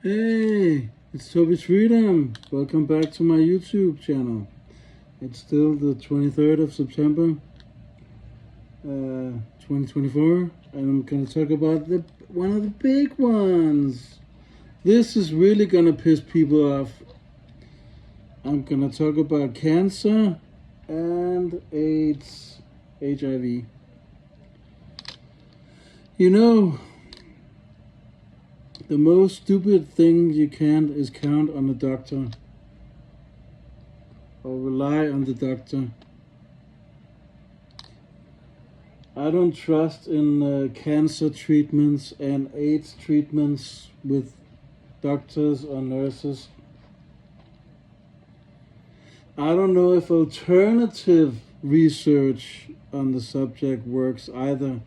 Hey, it's Toby's Freedom. Welcome back to my YouTube channel. It's still the 23rd of September, 2024, and I'm gonna talk about one of the big ones. This is really gonna piss people off. I'm gonna talk about cancer and AIDS, HIV. You know, the most stupid thing you can is count on the doctor or rely on the doctor. I don't trust in cancer treatments and AIDS treatments with doctors or nurses. I don't know if alternative research on the subject works either,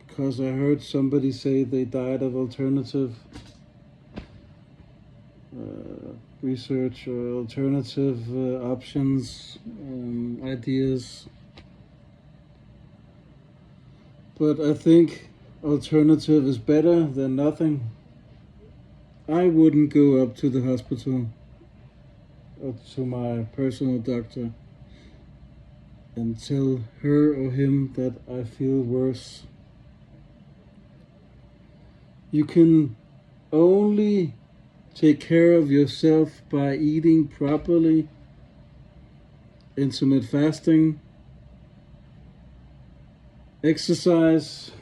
because I heard somebody say they died of alternative research or alternative options, ideas. But I think alternative is better than nothing. I wouldn't go up to the hospital or to my personal doctor and tell her or him that I feel worse. You can only take care of yourself by eating properly, intermittent fasting, exercise,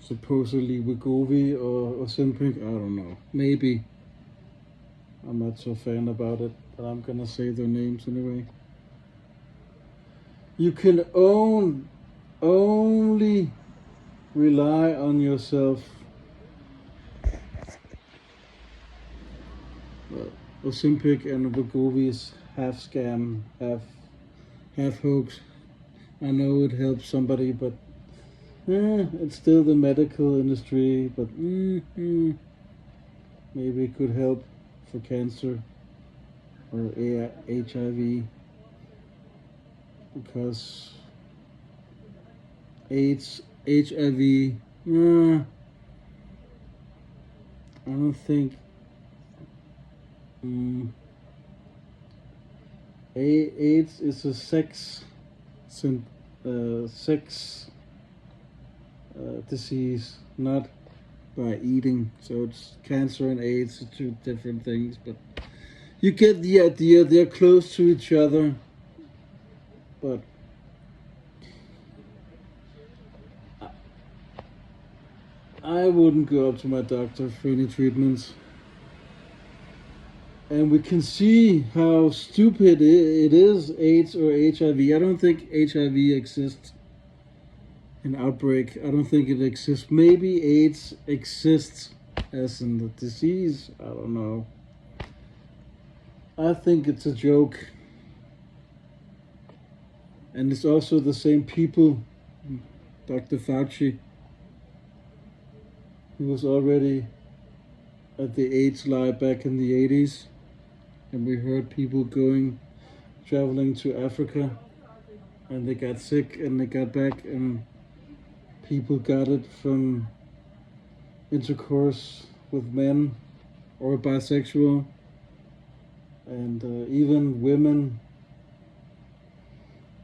supposedly Wegovy or Ozempic, I don't know, maybe. I'm not so fan about it, but I'm gonna say their names anyway. You can only rely on yourself. Ozempic and Wegovy is half scam, half hoax. I know it helps somebody, but it's still the medical industry. But maybe it could help for cancer or HIV, because AIDS, HIV, I don't think AIDS is a sex disease, not by eating. So it's cancer and AIDS are two different things, but you get the idea. They're close to each other, but I wouldn't go up to my doctor for any treatments. And we can see how stupid it is, AIDS or HIV. I don't think HIV exists in outbreak. I don't think it exists. Maybe AIDS exists as in the disease. I don't know. I think it's a joke. And it's also the same people. Dr. Fauci, he was already at the AIDS lie back in the 80s. And we heard people traveling to Africa, and they got sick and they got back, and people got it from intercourse with men or bisexual, and even women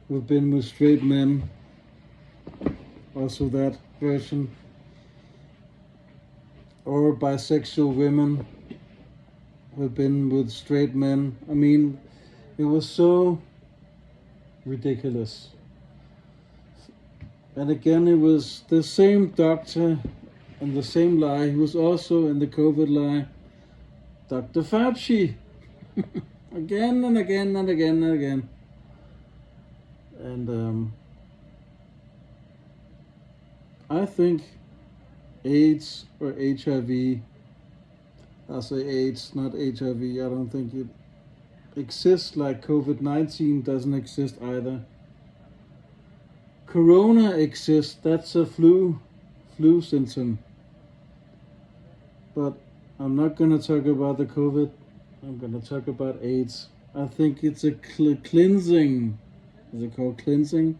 who've been with straight men, also that version, or bisexual women who've been with straight men. I mean, it was so ridiculous. And again, it was the same doctor and the same lie. He was also in the COVID lie. Dr. Fauci. Again and again and again and again. And I think AIDS or HIV, I say AIDS, not HIV. I don't think it exists, like COVID-19 doesn't exist either. Corona exists, that's a flu symptom. But I'm not going to talk about the COVID. I'm going to talk about AIDS. I think it's a cleansing. Is it called cleansing?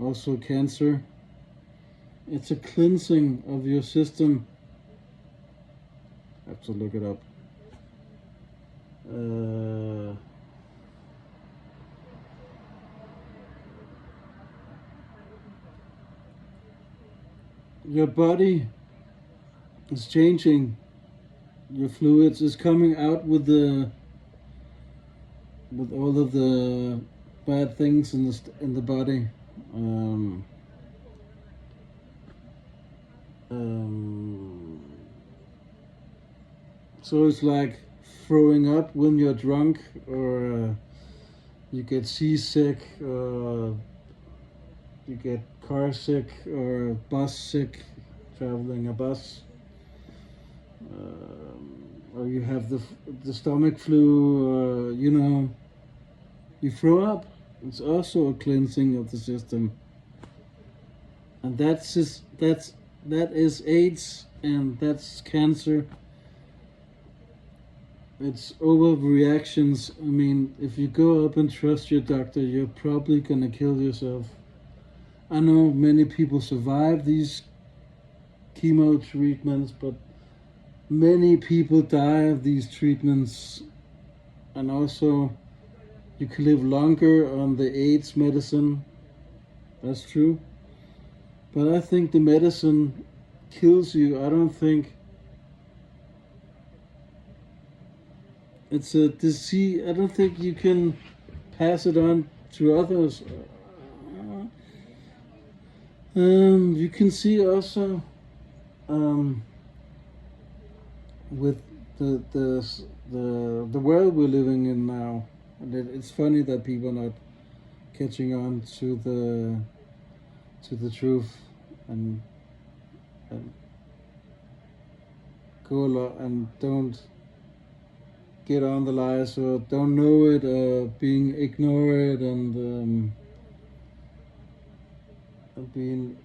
also cancer. It's a cleansing of your system. I have to look it up. Your body is changing. Your fluids is coming out with all of the bad things in the body. Um, um, so it's like throwing up when you're drunk, or you get seasick, or you get car sick, or bus sick, traveling a bus, or you have the stomach flu, you throw up. It's also a cleansing of the system, and that is AIDS, and that's cancer. It's overreactions. I mean, if you go up and trust your doctor, you're probably gonna kill yourself. I know many people survive these chemo treatments, but many people die of these treatments, and also you can live longer on the AIDS medicine. That's true. But I think the medicine kills you. I don't think it's a disease. I don't think you can pass it on to others. You can see also with the world we're living in now. And it's funny that people are not catching on to the truth, and go a lot and don't get on the lies, or don't know it, being ignored, and being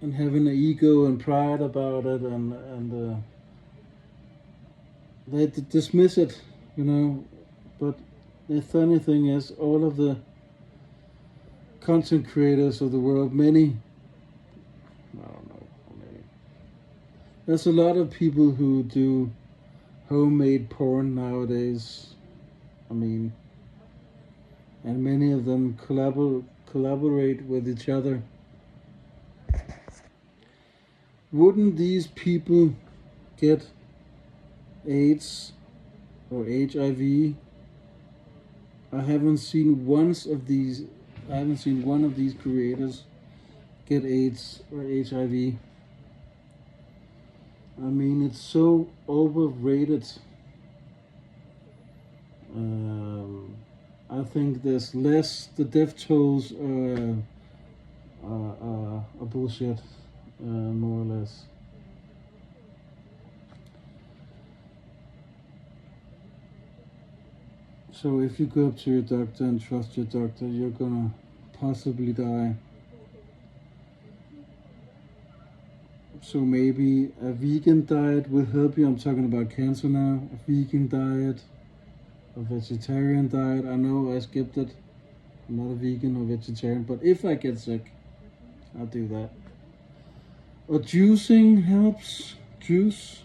and having an ego and pride about it, and they dismiss it, But the funny thing is, all of the content creators of the world, many, I don't know how many, there's a lot of people who do homemade porn nowadays. I mean, and many of them collaborate with each other. Wouldn't these people get AIDS or HIV? I haven't seen one of these creators get AIDS or HIV. I mean, it's so overrated. I think there's less. The death tolls are bullshit, more or less. So if you go up to your doctor and trust your doctor, you're gonna possibly die. So maybe a vegan diet will help you. I'm talking about cancer now. A vegan diet, a vegetarian diet. I know I skipped it. I'm not a vegan or vegetarian, but if I get sick, I'll do that. Or juicing helps. Juice.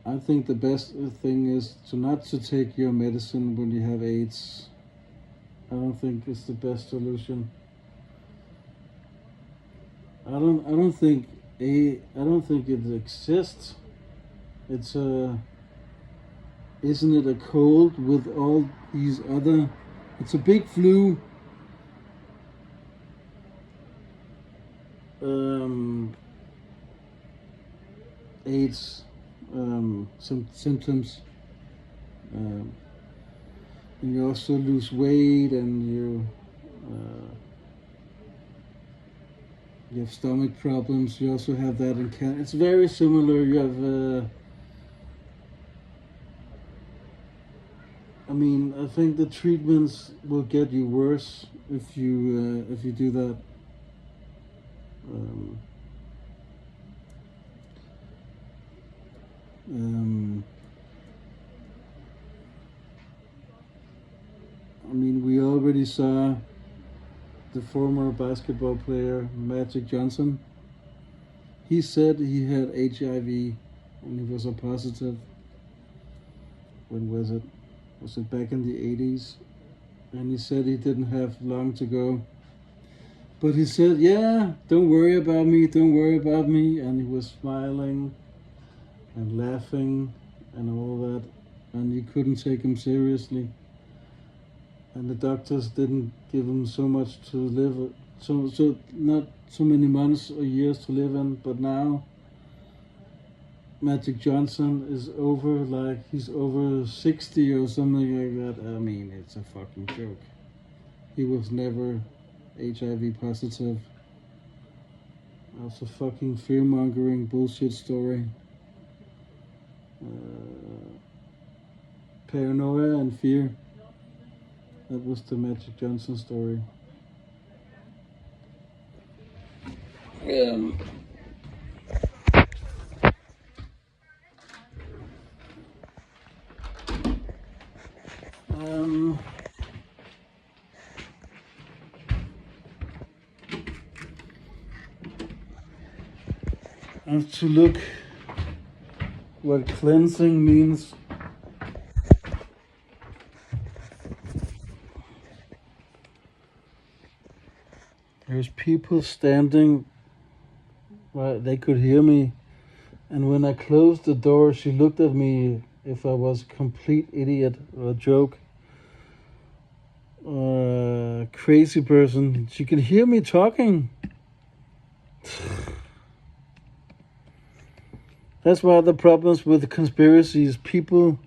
I think the best thing is not to take your medicine when you have AIDS. I don't think it's the best solution. I don't think it exists. It's isn't it a cold with all these other? It's a big flu. AIDS some symptoms. And you also lose weight, and you have stomach problems. You also have that in cancer. It's very similar. You have. I mean, I think the treatments will get you worse if you do that. probably saw the former basketball player Magic Johnson. He said he had HIV and he was a positive. When was it? Was it back in the 80s? And he said he didn't have long to go. But he said, yeah, don't worry about me, don't worry about me. And he was smiling and laughing and all that. And you couldn't take him seriously. And the doctors didn't give him so much to live, so not so many months or years to live in. But now Magic Johnson is he's over 60 or something like that. I mean, it's a fucking joke. He was never HIV positive. That's a fucking fear-mongering bullshit story. Paranoia and fear. That was the Magic Johnson story. I have to look what cleansing means. There's people standing, right, they could hear me. And when I closed the door, she looked at me if I was a complete idiot or a joke. Or a crazy person. She could hear me talking. That's why the problems with conspiracies, people,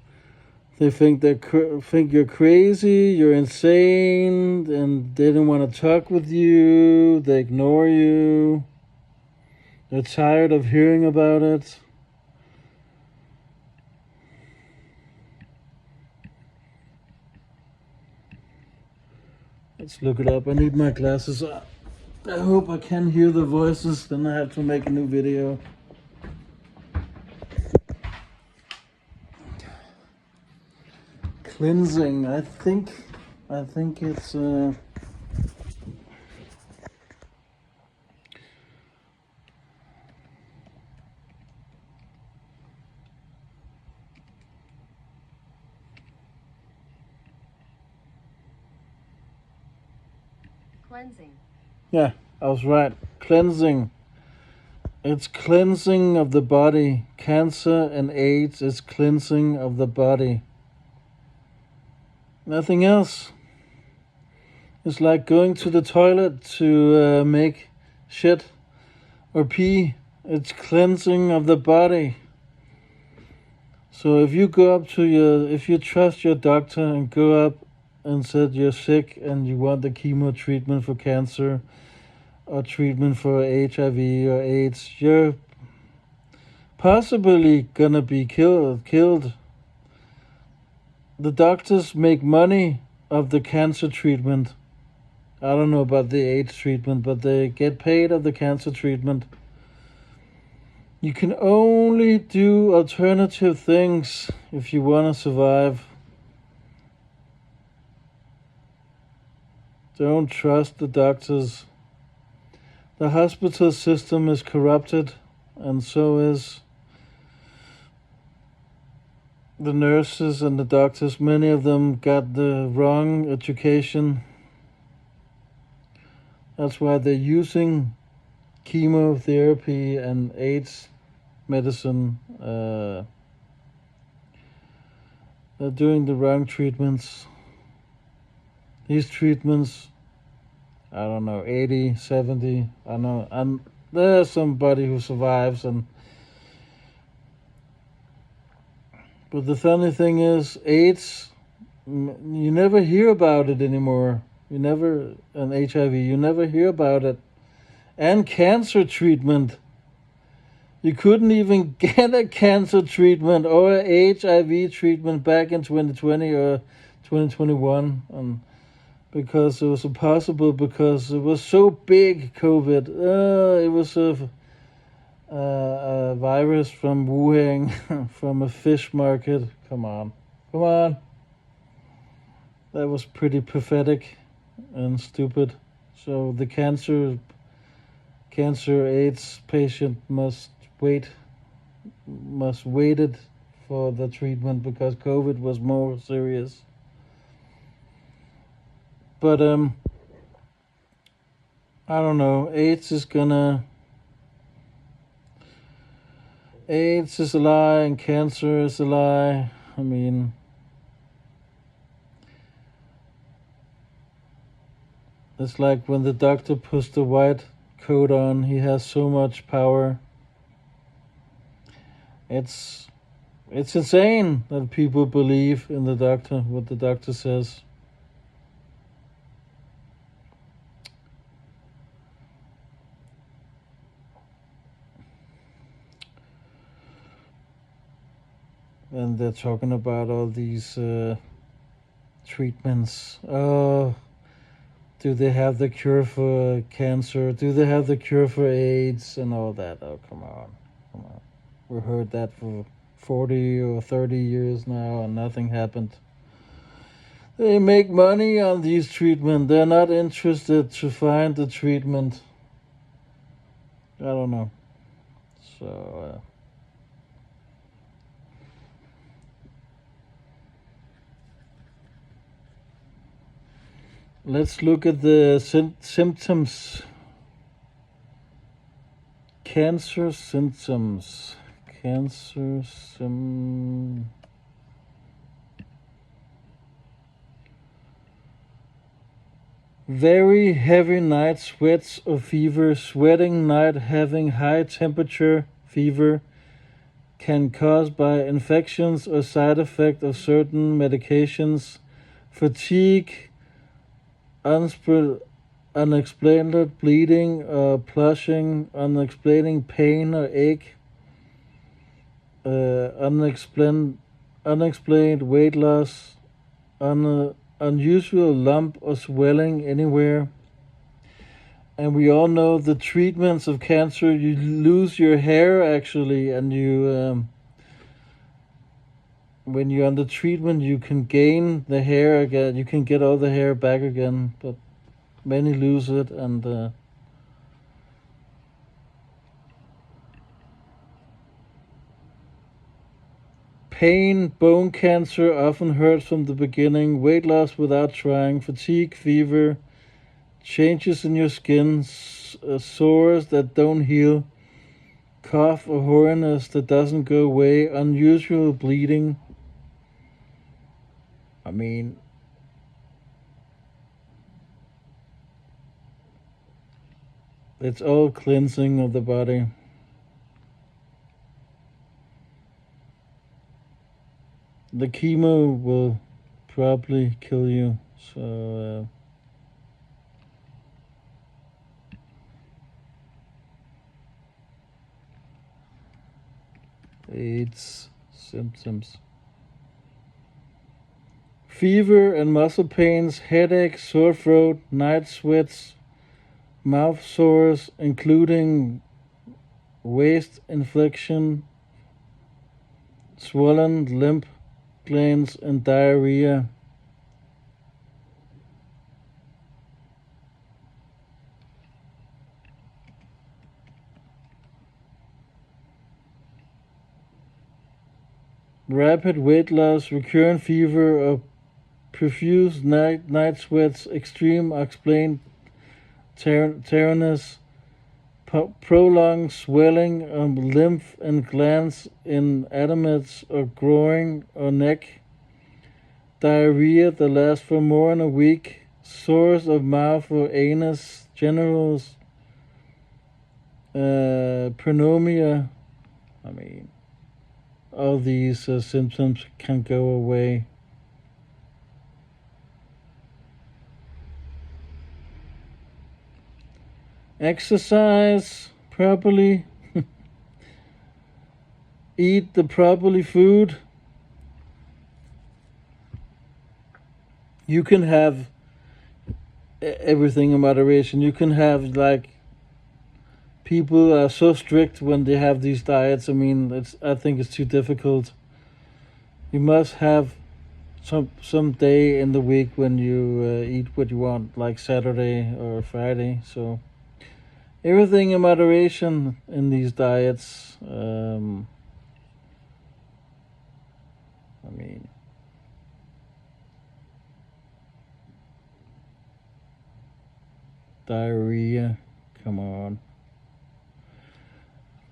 they think you're crazy, you're insane, and they don't want to talk with you, they ignore you, they're tired of hearing about it. Let's look it up. I need my glasses. I hope I can hear the voices, then I have to make a new video. Cleansing, I think it's cleansing. Yeah, I was right. Cleansing. It's cleansing of the body. Cancer and AIDS is cleansing of the body. Nothing else. It's like going to the toilet to make shit or pee. It's cleansing of the body. So if you if you trust your doctor and go up and said you're sick and you want the chemo treatment for cancer or treatment for HIV or AIDS, you're possibly gonna be killed. The doctors make money of the cancer treatment. I don't know about the AIDS treatment, but they get paid of the cancer treatment. You can only do alternative things if you want to survive. Don't trust the doctors. The hospital system is corrupted, and so is the nurses and the doctors. Many of them got the wrong education. That's why they're using chemotherapy and AIDS medicine. They're doing the wrong treatments. These treatments, I don't know, 80, 70, I don't know. And there's somebody who survives. But the funny thing is, AIDS, you never hear about it anymore. And HIV, you never hear about it. And cancer treatment. You couldn't even get a cancer treatment or a HIV treatment back in 2020 or 2021. And because it was impossible, because it was so big, COVID. It was a virus from Wuhan, from a fish market. Come on. That was pretty pathetic. and stupid. So the cancer AIDS patient wait must waited for the treatment because COVID was more serious. But I don't know. AIDS is a lie and cancer is a lie. I mean, it's like when the doctor puts the white coat on, he has so much power. It's insane that people believe in the doctor, what the doctor says. And they're talking about all these treatments. Oh, do they have the cure for cancer? Do they have the cure for AIDS and all that? Oh, come on. We heard that for 40 or 30 years now and nothing happened. They make money on these treatments. They're not interested to find the treatment. I don't know. So, let's look at the symptoms. Cancer symptoms. Very heavy night sweats or fever. Sweating night having high temperature, fever can caused by infections or side effect of certain medications. Fatigue, unexplained bleeding or flushing, unexplained pain or ache, unexplained weight loss, unusual lump or swelling anywhere. And we all know the treatments of cancer, you lose your hair actually, and you when you're on the treatment you can gain the hair again, you can get all the hair back again, but many lose it. And pain, bone cancer often hurts from the beginning, weight loss without trying, fatigue, fever, changes in your skin, sores that don't heal, cough or hoarseness that doesn't go away, unusual bleeding. I mean, it's all cleansing of the body. The chemo will probably kill you, so AIDS symptoms. Fever and muscle pains, headache, sore throat, night sweats, mouth sores, including waist infection, swollen lymph glands, and diarrhea. Rapid weight loss, recurrent fever or profuse night sweats, extreme unexplained tiredness, prolonged swelling of lymph and glands in abdomens or groin or neck, diarrhea that lasts for more than a week, sores of mouth or anus, genitals, pneumonia. I mean, all these symptoms can go away. Exercise properly, eat the properly food. You can have everything in moderation. You can have, like, people are so strict when they have these diets. I mean, I think it's too difficult. You must have some day in the week when you eat what you want, like Saturday or Friday. So everything in moderation in these diets. I mean, diarrhea. Come on.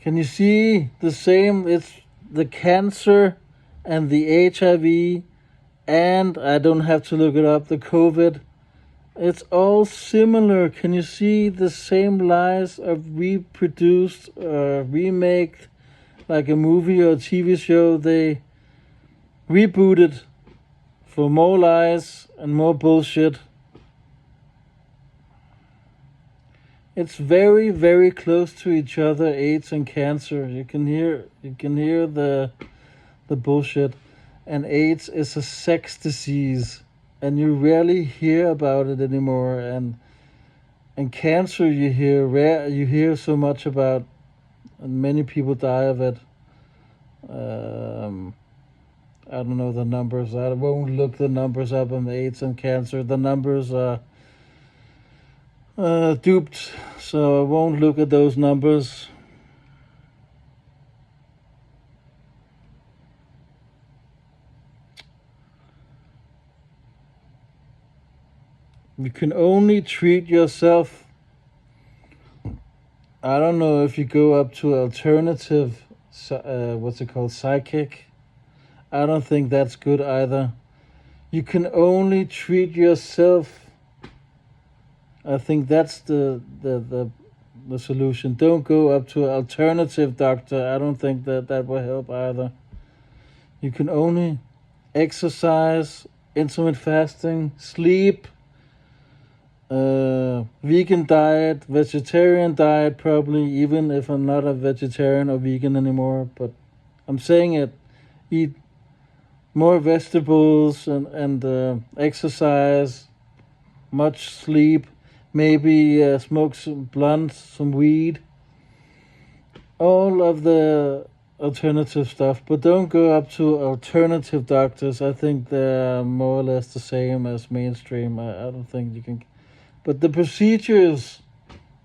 Can you see the same? It's the cancer and the HIV, and I don't have to look it up, the COVID. It's all similar. Can you see the same lies are reproduced, remake, like a movie or a TV show? They rebooted for more lies and more bullshit. It's very, very close to each other, AIDS and cancer. You can hear the bullshit. And AIDS is a sex disease, and you rarely hear about it anymore. And cancer, you hear so much about, and many people die of it. I don't know the numbers. I won't look the numbers up on AIDS and cancer. The numbers are duped, so I won't look at those numbers. You can only treat yourself. I don't know if you go up to alternative, what's it called, psychic. I don't think that's good either. You can only treat yourself. I think that's the solution. Don't go up to an alternative doctor. I don't think that will help either. You can only exercise, intermittent fasting, sleep, vegan diet, vegetarian diet, probably, even if I'm not a vegetarian or vegan anymore. But I'm saying it. Eat more vegetables and exercise, much sleep, maybe smoke some blunts, some weed, all of the alternative stuff. But don't go up to alternative doctors. I think they're more or less the same as mainstream. I don't think you can. But the procedures,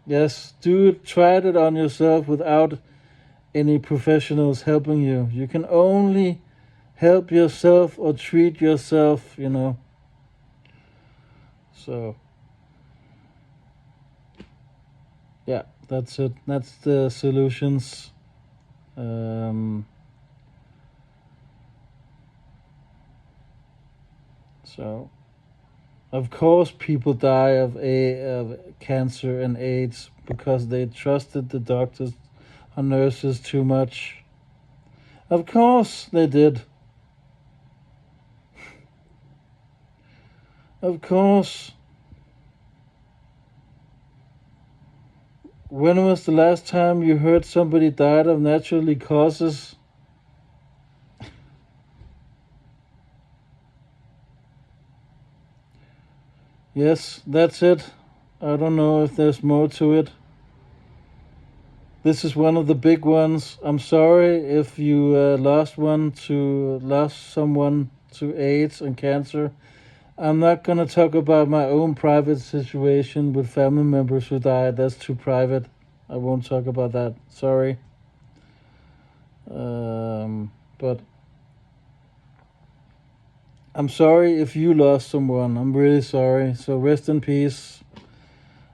yes, try it on yourself without any professionals helping you. You can only help yourself or treat yourself, So, yeah, that's it. That's the solutions. So, of course, people die of cancer and AIDS because they trusted the doctors or nurses too much. Of course, they did. Of course. When was the last time you heard somebody died of naturally causes? Yes, that's it. I don't know if there's more to it. This is one of the big ones. I'm sorry if you lost someone to AIDS and cancer. I'm not gonna talk about my own private situation with family members who died. That's too private. I won't talk about that. Sorry. But I'm sorry if you lost someone. I'm really sorry. So rest in peace.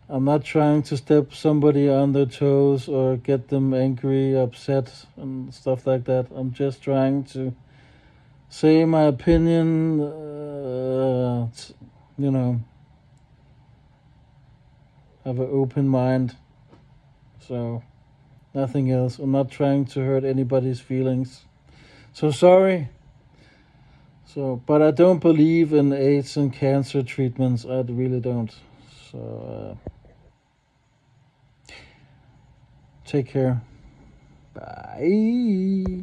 I'm not trying to step somebody on their toes or get them angry, upset, and stuff like that. I'm just trying to say my opinion, have an open mind. So, nothing else. I'm not trying to hurt anybody's feelings. So sorry. But I don't believe in AIDS and cancer treatments. I really don't. So, take care. Bye.